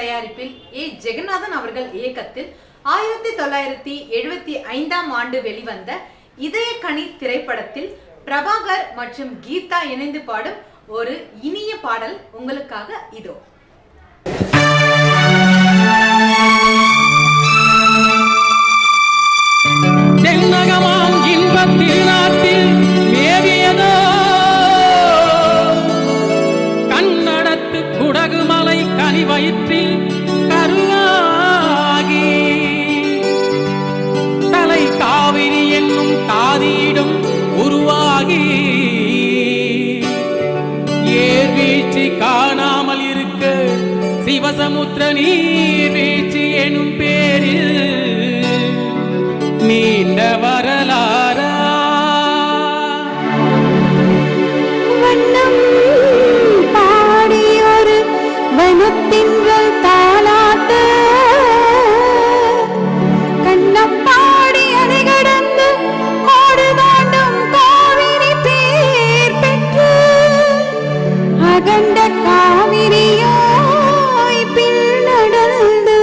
தயாரிப்பில் ஏ ஜெகநாதன் அவர்கள் இயக்கத்தில் 1975ஆம் ஆண்டு வெளிவந்த இதயக்கனி திரைப்படத்தில் பிரபாகர் மற்றும் கீதா இணைந்து பாடும் ஒரு இனிய பாடல் உங்களுக்காக இதோ. தென்னகமாம் இன்பத் திருநாட்டில் மேவியதோ கண்ணடத்து குடகுமலை கனி வயிற்றில் கருவாகி தலை காவிரி என்னும் தாதியிடம் உருவாகி ஏர்வீழ்ச்சி காணாமல் இருக்க சிவசமுத்திர நீர்வீழ்ச்சி எனும் பேரில் நீண்ட வரலாறா வண்ணம் பாடியொரு வனத்தின்கள் தாலாட்டு கண்ணம் பாடி அதை கடந்து கோடு தாண்டும் காவிரி பேர் பெற்று அகண்ட காவிரியோய் பின்னடர்ந்து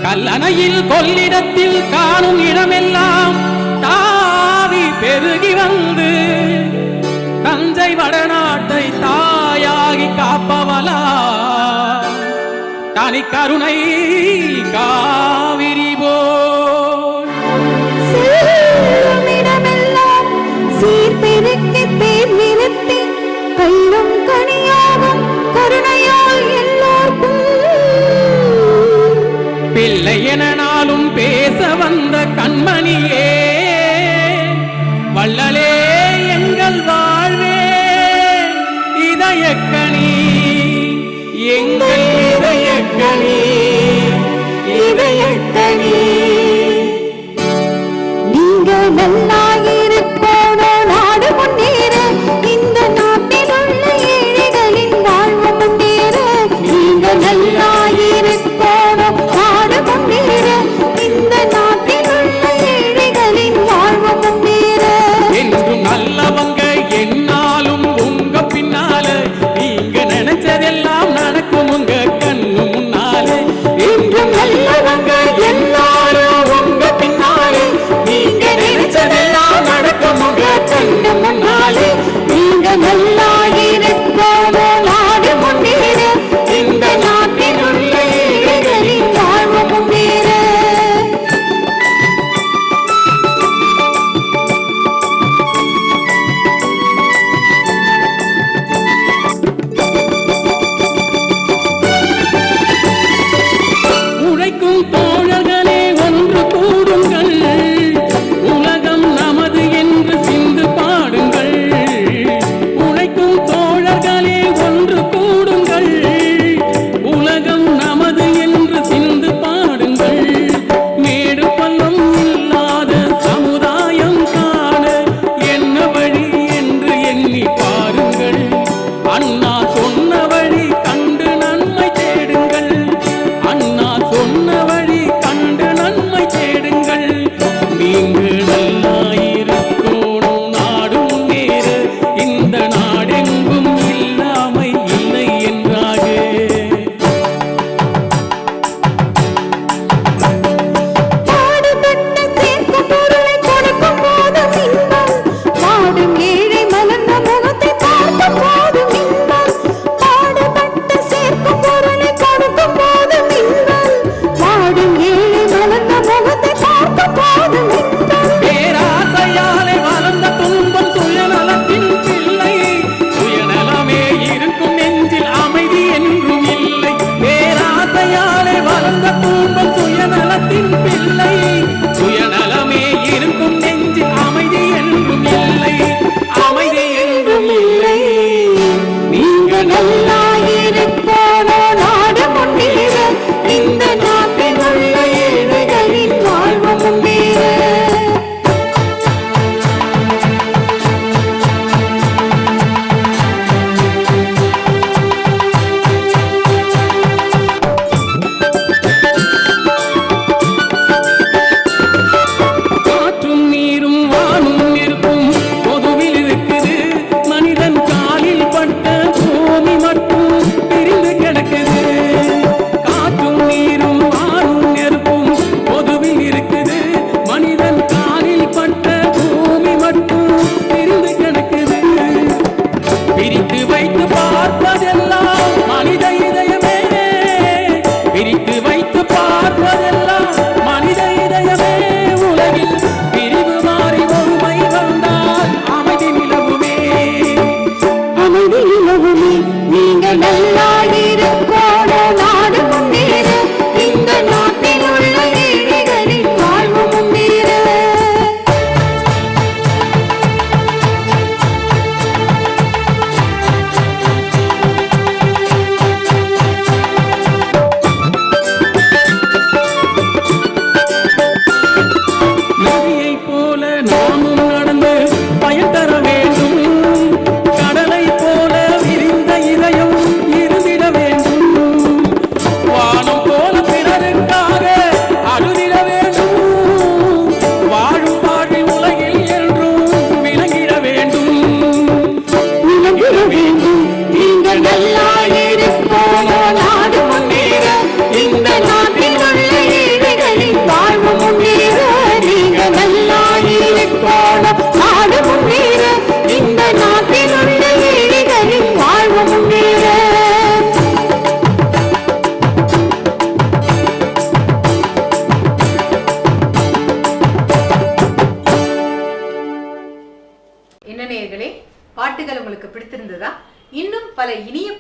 கல்லணையில் கொள்ளிடத்தில் காணும் இடமெல்லாம் தாவி பெருகி வந்து தஞ்சை வடநாட்டை தாயாகி காப்பவளா தனி கருணை காவிரி போல் இடமெல்லாம் சீர்பெருக்கி பேர் நிறுத்தி கல்லும் கனியாகும் கருணையால் எல்லோர்க்கும் பிள்ளை என நாளும் பேச வந்த கண்மணியே வள்ளலே எங்கள் வாழ்வே இதயக்கனி எங்கள் இதயக்கனி இதய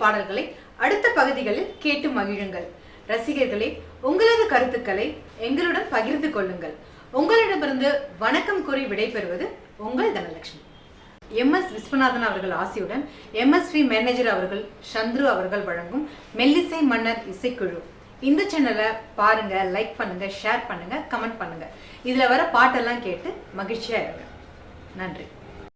பாடல்களை அடுத்த பகுதிகளில் கேட்டு மகிழுங்கள். ரசிகர்களே, உங்களது கருத்துக்களை எங்களுடன் பகிர்ந்து கொள்ளுங்கள். உங்களிடமிருந்து வணக்கம் கூறி விடைபெறுவது உங்கள் தனலட்சுமி. MS விஸ்வநாதன் அவர்கள் ஆசியுடன் MSV மேனேஜர் அவர்கள் சந்துரு அவர்கள் வழங்கும் மெல்லிசை மன்னர் இசைக்குழு. இந்த சேனலை பாருங்க, லைக் பண்ணுங்க, ஷேர் பண்ணுங்க, கமெண்ட் பண்ணுங்க. இதுல வர பாட்டெல்லாம் கேட்டு மகிழ்ச்சியா இருங்க. நன்றி.